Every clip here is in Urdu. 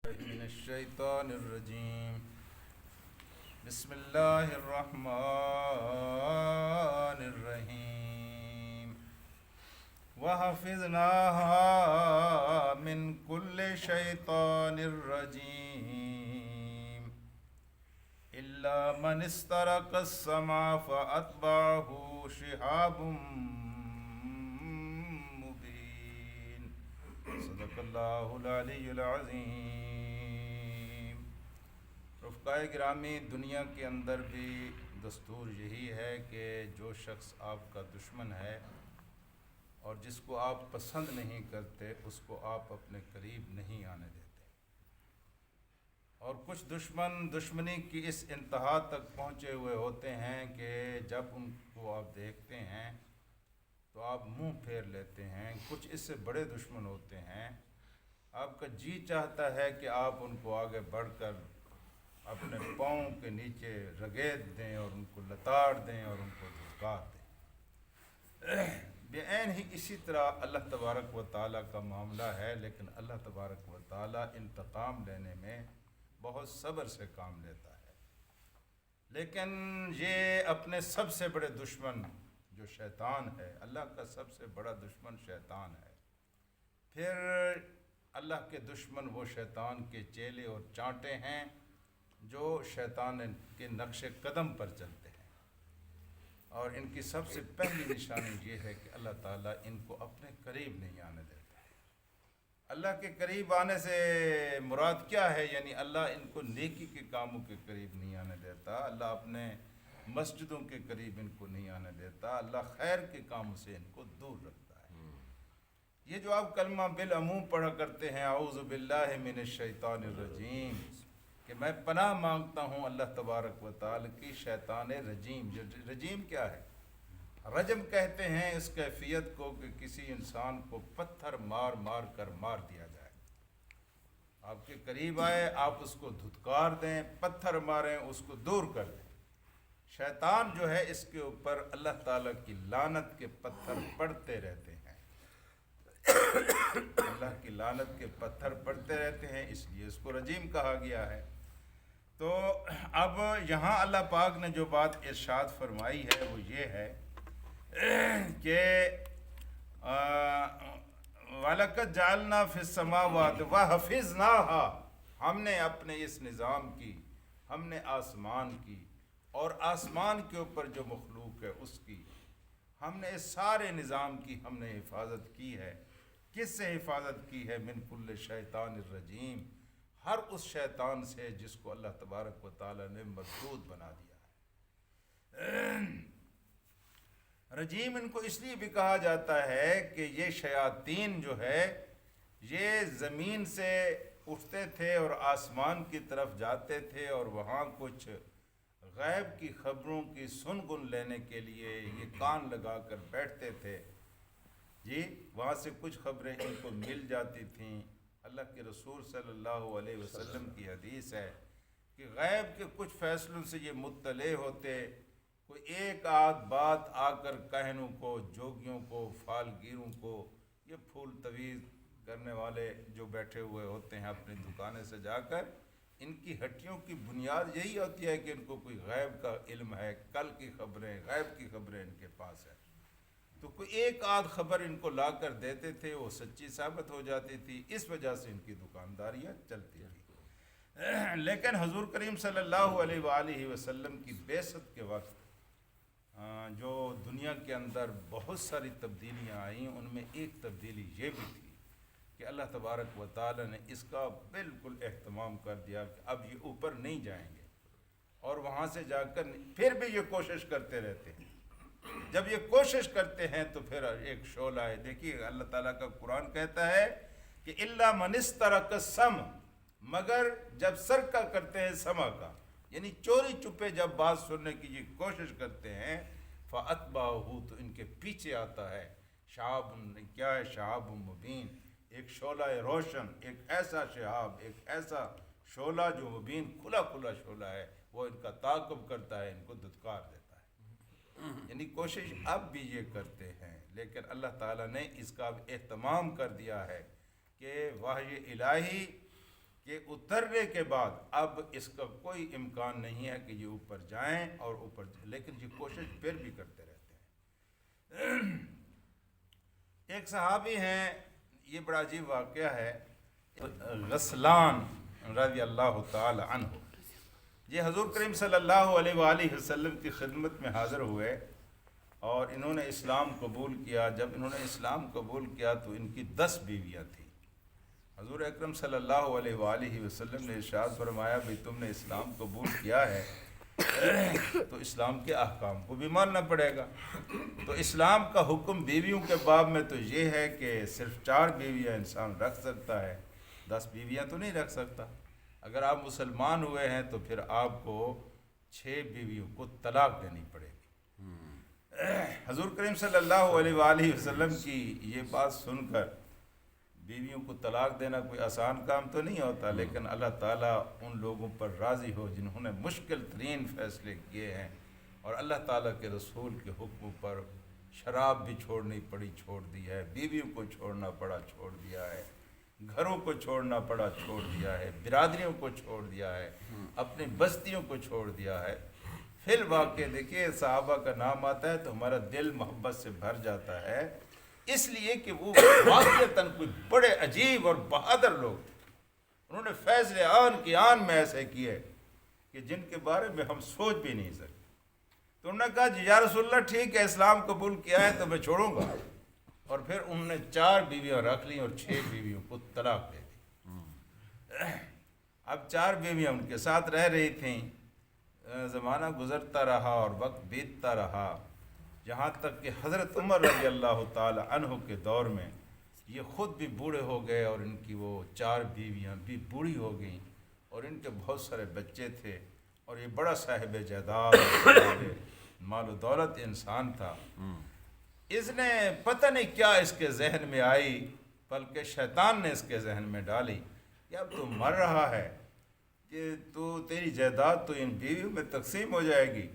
من الشیطان الرجیم بسم اللہ الرحمن الرحیم وحفظناها من كل شیطان الرجیم الا من استرق السمع فاتبعه شهاب مبین صدق اللہ العلی العظیم۔ رفقائے گرامی، دنیا کے اندر بھی دستور یہی ہے کہ جو شخص آپ کا دشمن ہے اور جس کو آپ پسند نہیں کرتے اس کو آپ اپنے قریب نہیں آنے دیتے، اور کچھ دشمن دشمنی کی اس انتہا تک پہنچے ہوئے ہوتے ہیں کہ جب ان کو آپ دیکھتے ہیں تو آپ منہ پھیر لیتے ہیں۔ کچھ اس سے بڑے دشمن ہوتے ہیں، آپ کا جی چاہتا ہے کہ آپ ان کو آگے بڑھ کر اپنے پاؤں کے نیچے رگیت دیں اور ان کو لتاڑ دیں اور ان کو دھتکار دیں۔ بعین ہی اسی طرح اللہ تبارک و تعالیٰ کا معاملہ ہے، لیکن اللہ تبارک و تعالیٰ انتقام لینے میں بہت صبر سے کام لیتا ہے۔ لیکن یہ اپنے سب سے بڑے دشمن جو شیطان ہے، اللہ کا سب سے بڑا دشمن شیطان ہے، پھر اللہ کے دشمن وہ شیطان کے چیلے اور چانٹے ہیں جو شیطان کے نقش قدم پر چلتے ہیں، اور ان کی سب سے پہلی نشانی یہ ہے کہ اللہ تعالیٰ ان کو اپنے قریب نہیں آنے دیتا۔ اللہ کے قریب آنے سے مراد کیا ہے؟ یعنی اللہ ان کو نیکی کے کاموں کے قریب نہیں آنے دیتا، اللہ اپنے مسجدوں کے قریب ان کو نہیں آنے دیتا، اللہ خیر کے کاموں سے ان کو دور رکھتا ہے۔ یہ جو آپ کلمہ بالعموم پڑھا کرتے ہیں، اعوذ باللہ من الشیطان الرجیم، کہ میں پناہ مانگتا ہوں اللہ تبارک و تعالی کی شیطان رجیم۔ رجیم کیا ہے؟ رجم کہتے ہیں اس کیفیت کو کہ کسی انسان کو پتھر مار مار کر مار دیا جائے۔ آپ کے قریب آئے، آپ اس کو دھتکار دیں، پتھر ماریں، اس کو دور کر دیں۔ شیطان جو ہے اس کے اوپر اللہ تعالیٰ کی لعنت کے پتھر پڑتے رہتے ہیں، اللہ کی لعنت کے پتھر پڑتے رہتے ہیں، اس لیے اس کو رجیم کہا گیا ہے۔ تو اب یہاں اللہ پاک نے جو بات ارشاد فرمائی ہے وہ یہ ہے کہ وَلَقَدْ جَعَلْنَا فِي السَّمَاوَاتِ وَحَفِظْنَاهَا، ہم نے اپنے اس نظام کی، ہم نے آسمان کی اور آسمان کے اوپر جو مخلوق ہے اس کی، ہم نے اس سارے نظام کی ہم نے حفاظت کی ہے۔ کس سے حفاظت کی ہے؟ من کل شیطان الرجیم، ہر اس شیطان سے جس کو اللہ تبارک و تعالی نے مردود بنا دیا ہے۔ رجیم ان کو اس لیے بھی کہا جاتا ہے کہ یہ شیاطین جو ہے یہ زمین سے اٹھتے تھے اور آسمان کی طرف جاتے تھے اور وہاں کچھ غیب کی خبروں کی سن گن لینے کے لیے یہ کان لگا کر بیٹھتے تھے۔ جی، وہاں سے کچھ خبریں ان کو مل جاتی تھیں۔ اللہ کے رسول صلی اللہ علیہ وسلم کی حدیث ہے کہ غیب کے کچھ فیصلوں سے یہ مطلع ہوتے، کوئی ایک آدھ بات آ کر کہنوں کو، جوگیوں کو، فالگیروں کو، یہ پھول طویل کرنے والے جو بیٹھے ہوئے ہوتے ہیں اپنی دکانیں سے جا کر، ان کی ہٹیوں کی بنیاد یہی ہوتی ہے کہ ان کو کوئی غیب کا علم ہے، کل کی خبریں، غیب کی خبریں ان کے پاس ہے، تو کوئی ایک آدھ خبر ان کو لا کر دیتے تھے، وہ سچی ثابت ہو جاتی تھی، اس وجہ سے ان کی دکانداریاں چلتی تھیں۔ لیکن حضور کریم صلی اللہ علیہ وآلہ وسلم کی بعثت کے وقت جو دنیا کے اندر بہت ساری تبدیلیاں آئیں، ان میں ایک تبدیلی یہ بھی تھی کہ اللہ تبارک و تعالی نے اس کا بالکل اہتمام کر دیا کہ اب یہ اوپر نہیں جائیں گے، اور وہاں سے جا کر پھر بھی یہ کوشش کرتے رہتے ہیں۔ جب یہ کوشش کرتے ہیں تو پھر ایک شعلہ ہے، دیکھیے اللہ تعالیٰ کا قرآن کہتا ہے کہ الا من استرق السمع، مگر جب سرقہ کرتے ہیں سمع کا، یعنی چوری چھپے جب بات سننے کی یہ کوشش کرتے ہیں، فَأَتْبَعَهُ، تو ان کے پیچھے آتا ہے شہاب، کیا ہے؟ شہاب مبین، ایک شعلہ روشن، ایک ایسا شہاب، ایک ایسا شعلہ جو مبین کھلا کھلا شعلہ ہے، وہ ان کا تعاقب کرتا ہے، ان کو دھتکار دیتا ہے۔ یعنی کوشش اب بھی یہ کرتے ہیں، لیکن اللہ تعالیٰ نے اس کا اہتمام کر دیا ہے کہ وحی الہی کہ اترنے کے بعد اب اس کا کوئی امکان نہیں ہے کہ یہ اوپر جائیں اور اوپر جائیں، لیکن یہ کوشش پھر بھی کرتے رہتے ہیں۔ ایک صحابی ہیں، یہ بڑا عجیب واقعہ ہے، غسلان رضی اللہ تعالی عنہ، یہ حضور کریم صلی اللہ علیہ وآلہ وسلم کی خدمت میں حاضر ہوئے اور انہوں نے اسلام قبول کیا۔ جب انہوں نے اسلام قبول کیا تو ان کی 10 بیویاں تھیں۔ حضور اکرم صلی اللہ علیہ وآلہ وسلم نے ارشاد فرمایا بھی تم نے اسلام قبول کیا ہے تو اسلام کے احکام کو بھی ماننا پڑے گا۔ تو اسلام کا حکم بیویوں کے باب میں تو یہ ہے کہ صرف 4 بیویاں انسان رکھ سکتا ہے، 10 بیویاں تو نہیں رکھ سکتا۔ اگر آپ مسلمان ہوئے ہیں تو پھر آپ کو 6 بیویوں کو طلاق دینی پڑے گی۔ حضور کریم صلی اللہ علیہ وآلہ وسلم کی یہ بات سن کر بیویوں کو طلاق دینا کوئی آسان کام تو نہیں ہوتا، لیکن اللہ تعالیٰ ان لوگوں پر راضی ہو جنہوں نے مشکل ترین فیصلے کیے ہیں، اور اللہ تعالیٰ کے رسول کے حکم پر شراب بھی چھوڑنی پڑی چھوڑ دی ہے، بیویوں کو چھوڑنا پڑا چھوڑ دیا ہے، گھروں کو چھوڑنا پڑا چھوڑ دیا ہے، برادریوں کو چھوڑ دیا ہے، اپنی بستیوں کو چھوڑ دیا ہے۔ فی الواقع دیکھیے صحابہ کا نام آتا ہے تو ہمارا دل محبت سے بھر جاتا ہے، اس لیے کہ وہ واقعتاً کوئی بڑے عجیب اور بہادر لوگ تھے۔ انہوں نے فیصلے آن کی آن میں ایسے کیے کہ جن کے بارے میں ہم سوچ بھی نہیں سکتے۔ تو انہوں نے کہا جی یا رسول اللہ ٹھیک ہے اسلام قبول کیا ہے تو میں چھوڑوں گا، اور پھر انہوں نے 4 بیویاں رکھ لیں اور 6 بیویوں کو طلاق دے دی۔ اب 4 بیویاں ان کے ساتھ رہ رہی تھیں، زمانہ گزرتا رہا اور وقت بیتتا رہا، جہاں تک کہ حضرت عمر رضی اللہ تعالی عنہ کے دور میں یہ خود بھی بوڑھے ہو گئے اور ان کی وہ 4 بیویاں بھی بوڑھی ہو گئیں، اور ان کے بہت سارے بچے تھے، اور یہ بڑا صاحب جائیداد مال و دولت انسان تھا۔ اس نے پتہ نہیں کیا اس کے ذہن میں آئی، بلکہ شیطان نے اس کے ذہن میں ڈالی کہ اب تو مر رہا ہے کہ تو تیری جائیداد تو ان بیویوں میں تقسیم ہو جائے گی،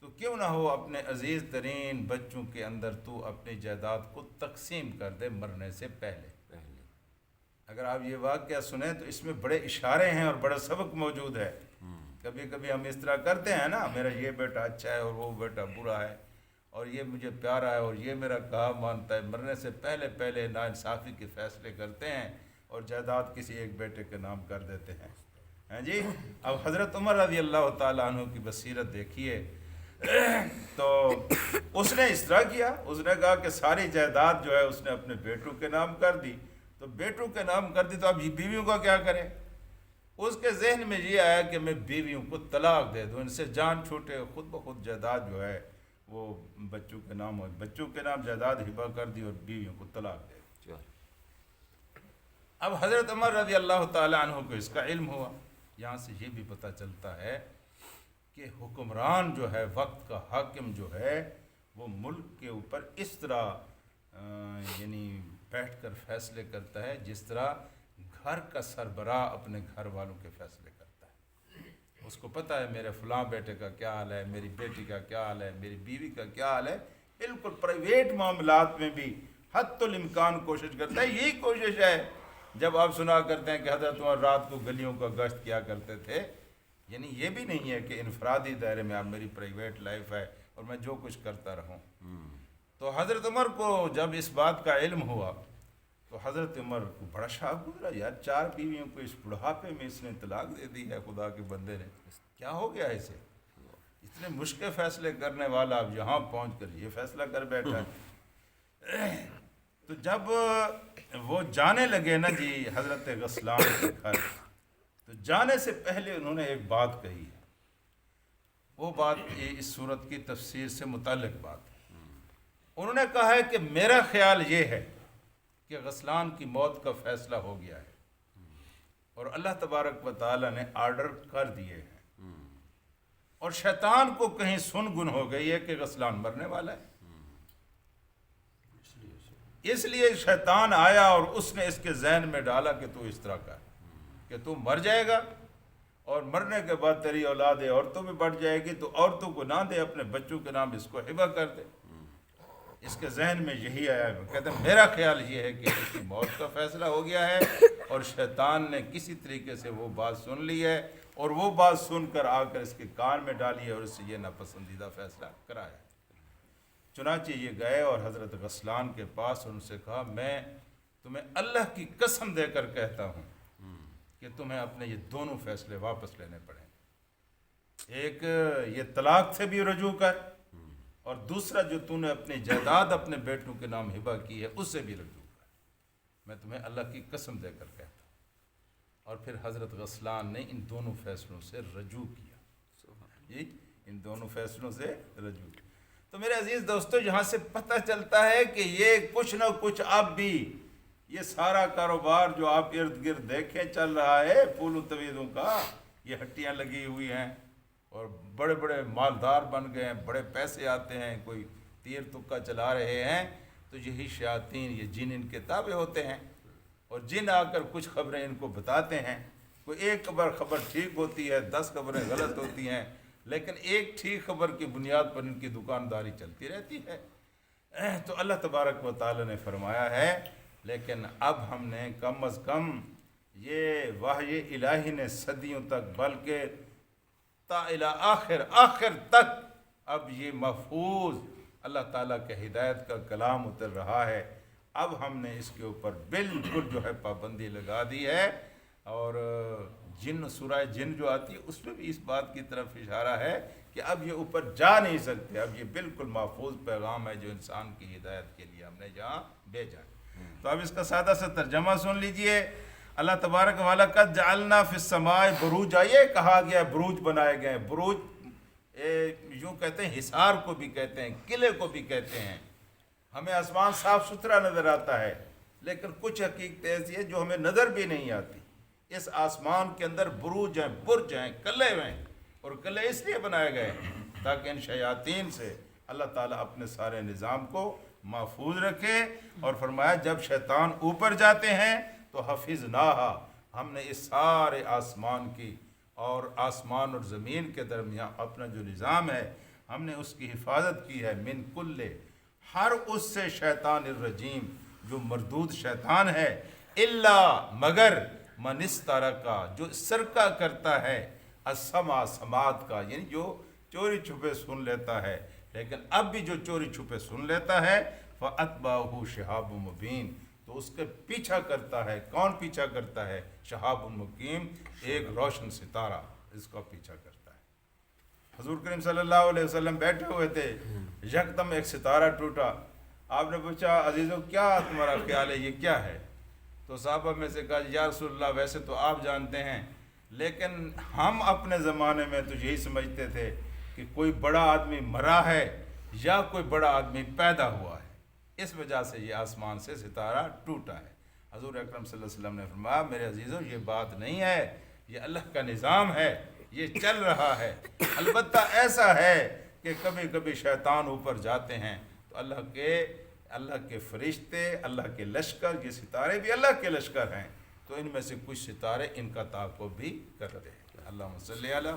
تو کیوں نہ ہو اپنے عزیز ترین بچوں کے اندر تو اپنی جائیداد کو تقسیم کر دے مرنے سے پہلے۔ اگر آپ یہ واقعہ سنیں تو اس میں بڑے اشارے ہیں اور بڑا سبق موجود ہے۔ کبھی کبھی ہم اس طرح کرتے ہیں نا، میرا یہ بیٹا اچھا ہے اور وہ بیٹا برا ہے، اور یہ مجھے پیارا ہے اور یہ میرا کہا مانتا ہے، مرنے سے پہلے پہلے ناانصافی کے فیصلے کرتے ہیں اور جائیداد کسی ایک بیٹے کے نام کر دیتے ہیں۔ ہاں جی، اب حضرت عمر رضی اللہ تعالیٰ عنہ کی بصیرت دیکھیے، تو اس نے اس طرح کیا، اس نے کہا کہ ساری جائیداد جو ہے اس نے اپنے بیٹوں کے نام کر دی، تو بیٹوں کے نام کر دی تو اب یہ بیویوں کا کیا کریں؟ اس کے ذہن میں یہ آیا کہ میں بیویوں کو طلاق دے دوں، ان سے جان چھوٹے، خود بخود جائیداد جو ہے وہ بچوں کے نام ہو، بچوں کے نام جائیداد ہبہ کر دی اور بیویوں کو طلاق دے دی۔ اب حضرت عمر رضی اللہ تعالیٰ عنہ کو اس کا علم ہوا۔ یہاں سے یہ بھی پتہ چلتا ہے کہ حکمران جو ہے، وقت کا حاکم جو ہے، وہ ملک کے اوپر اس طرح یعنی بیٹھ کر فیصلے کرتا ہے جس طرح گھر کا سربراہ اپنے گھر والوں کے فیصلے کرتا ہے۔ اس کو پتہ ہے میرے فلاں بیٹے کا کیا حال ہے، میری بیٹی کا کیا حال ہے، میری بیوی کا کیا حال ہے، بالکل پرائیویٹ معاملات میں بھی حتی الامکان کوشش کرتا ہے۔ یہی کوشش ہے جب آپ سنا کرتے ہیں کہ حضرت عمر رات کو گلیوں کا گشت کیا کرتے تھے، یعنی یہ بھی نہیں ہے کہ انفرادی دائرے میں اب میری پرائیویٹ لائف ہے اور میں جو کچھ کرتا رہوں۔ تو حضرت عمر کو جب اس بات کا علم ہوا تو حضرت عمر کو بڑا شاک گزرا، یار 4 بیویوں کو اس بڑھاپے میں اس نے طلاق دے دی ہے، خدا کے بندے نے، کیا ہو گیا اسے؟ اتنے مشکل فیصلے کرنے والا اب یہاں پہنچ کر یہ فیصلہ کر بیٹھا ہے۔ تو جب وہ جانے لگے نا جی حضرت غسلان کے گھر، تو جانے سے پہلے انہوں نے ایک بات کہی ہے، وہ بات اس صورت کی تفسیر سے متعلق بات ہے۔ انہوں نے کہا ہے کہ میرا خیال یہ ہے کہ غسلان کی موت کا فیصلہ ہو گیا ہے اور اللہ تبارک و تعالی نے آرڈر کر دیے ہیں، اور شیطان کو کہیں سن گن ہو گئی ہے کہ غسلان مرنے والا ہے، اس لیے شیطان آیا اور اس نے اس کے ذہن میں ڈالا کہ تو اس طرح کر کہ تو مر جائے گا اور مرنے کے بعد تیری اولاد عورتوں میں بڑھ جائے گی، تو عورتوں کو نہ دے، اپنے بچوں کے نام اس کو ہبہ کر دے۔ اس کے ذہن میں یہی آیا، کہتے ہیں میرا خیال یہ ہے کہ اس کی موت کا فیصلہ ہو گیا ہے اور شیطان نے کسی طریقے سے وہ بات سن لی ہے اور وہ بات سن کر آ کر اس کے کان میں ڈالی ہے اور اس سے یہ ناپسندیدہ فیصلہ کرایا۔ چنانچہ یہ گئے اور حضرت غسلان کے پاس ان سے کہا میں تمہیں اللہ کی قسم دے کر کہتا ہوں کہ تمہیں اپنے یہ دونوں فیصلے واپس لینے پڑیں گے، ایک یہ طلاق سے بھی رجوع کر اور دوسرا جو تو نے اپنی جائیداد اپنے بیٹوں کے نام ہبہ کی ہے اس سے بھی رجوع کر، میں تمہیں اللہ کی قسم دے کر کہتا ہوں۔ اور پھر حضرت غسلان نے ان دونوں فیصلوں سے رجوع کیا، ان دونوں فیصلوں سے رجوع کیا۔ تو میرے عزیز دوستو، یہاں سے پتہ چلتا ہے کہ یہ کچھ نہ کچھ اب بھی یہ سارا کاروبار جو آپ ارد گرد دیکھیں چل رہا ہے پھولوں طویلوں کا، یہ ہٹیاں لگی ہوئی ہیں اور بڑے بڑے مالدار بن گئے ہیں، بڑے پیسے آتے ہیں، کوئی تیر تکا چلا رہے ہیں، تو یہی شیاطین یہ جن ان کے تابع ہوتے ہیں اور جن آ کر کچھ خبریں ان کو بتاتے ہیں۔ کوئی ایک خبر ٹھیک ہوتی ہے، 10 خبریں غلط ہوتی ہیں، لیکن ایک ٹھیک خبر کی بنیاد پر ان کی دکانداری چلتی رہتی ہے۔ تو اللہ تبارک و تعالی نے فرمایا ہے لیکن اب ہم نے کم از کم یہ وحی الہی نے صدیوں تک بلکہ تا الی آخر تک اب یہ محفوظ اللہ تعالیٰ کے ہدایت کا کلام اتر رہا ہے، اب ہم نے اس کے اوپر بالکل جو ہے پابندی لگا دی ہے۔ اور جن سورہ جن جو آتی ہے اس میں بھی اس بات کی طرف اشارہ ہے کہ اب یہ اوپر جا نہیں سکتے، اب یہ بالکل محفوظ پیغام ہے جو انسان کی ہدایت کے لیے ہم نے جہاں بھیجا ہے۔ تو اب اس کا سادہ سا ترجمہ سن لیجئے۔ اللہ تبارک و تعالیٰ قد جعلنا فی السماء بروجا، یہ کہا گیا بروج بنائے گئے، بروج یوں کہتے ہیں، حصار کو بھی کہتے ہیں، قلعے کو بھی کہتے ہیں۔ ہمیں آسمان صاف ستھرا نظر آتا ہے لیکن کچھ حقیقت ایسی ہے جو ہمیں نظر بھی نہیں آتی۔ اس آسمان کے اندر بروج ہیں، برج ہیں، قلعے ہیں، اور قلعے اس لیے بنائے گئے ہیں تاکہ ان شیاطین سے اللہ تعالیٰ اپنے سارے نظام کو محفوظ رکھے۔ اور فرمایا جب شیطان اوپر جاتے ہیں تو حفظناہا، ہم نے اس سارے آسمان کی اور آسمان اور زمین کے درمیان اپنا جو نظام ہے ہم نے اس کی حفاظت کی ہے، من کل، ہر اس سے شیطان الرجیم جو مردود شیطان ہے، الا مگر من استرکا، جو سرکہ کرتا ہے، السمع، سماعت کا، یعنی جو چوری چھپے سن لیتا ہے، لیکن اب بھی جو چوری چھپے سن لیتا ہے فَأَتْبَعُهُ شِهَابٌ مُبِينٌ، تو اس کے پیچھا کرتا ہے، کون پیچھا کرتا ہے؟ شہاب المقیم، ایک روشن ستارہ اس کا پیچھا کرتا ہے۔ حضور کریم صلی اللہ علیہ وسلم بیٹھے ہوئے تھے، یکدم ایک ستارہ ٹوٹا، آپ نے پوچھا عزیزو کیا تمہارا خیال ہے یہ کیا ہے؟ تو صحابہ میں سے کہا یا رسول اللہ ویسے تو آپ جانتے ہیں، لیکن ہم اپنے زمانے میں تو یہی سمجھتے تھے کہ کوئی بڑا آدمی مرا ہے یا کوئی بڑا آدمی پیدا ہوا ہے، اس وجہ سے یہ آسمان سے ستارہ ٹوٹا ہے۔ حضور اکرم صلی اللہ علیہ وسلم نے فرمایا میرے عزیزو یہ بات نہیں ہے، یہ اللہ کا نظام ہے، یہ چل رہا ہے۔ البتہ ایسا ہے کہ کبھی کبھی شیطان اوپر جاتے ہیں تو اللہ کے فرشتے، اللہ کے لشکر، یہ ستارے بھی اللہ کے لشکر ہیں، تو ان میں سے کچھ ستارے ان کا تعاقب بھی کرتے ہیں۔ اللہم صلی علی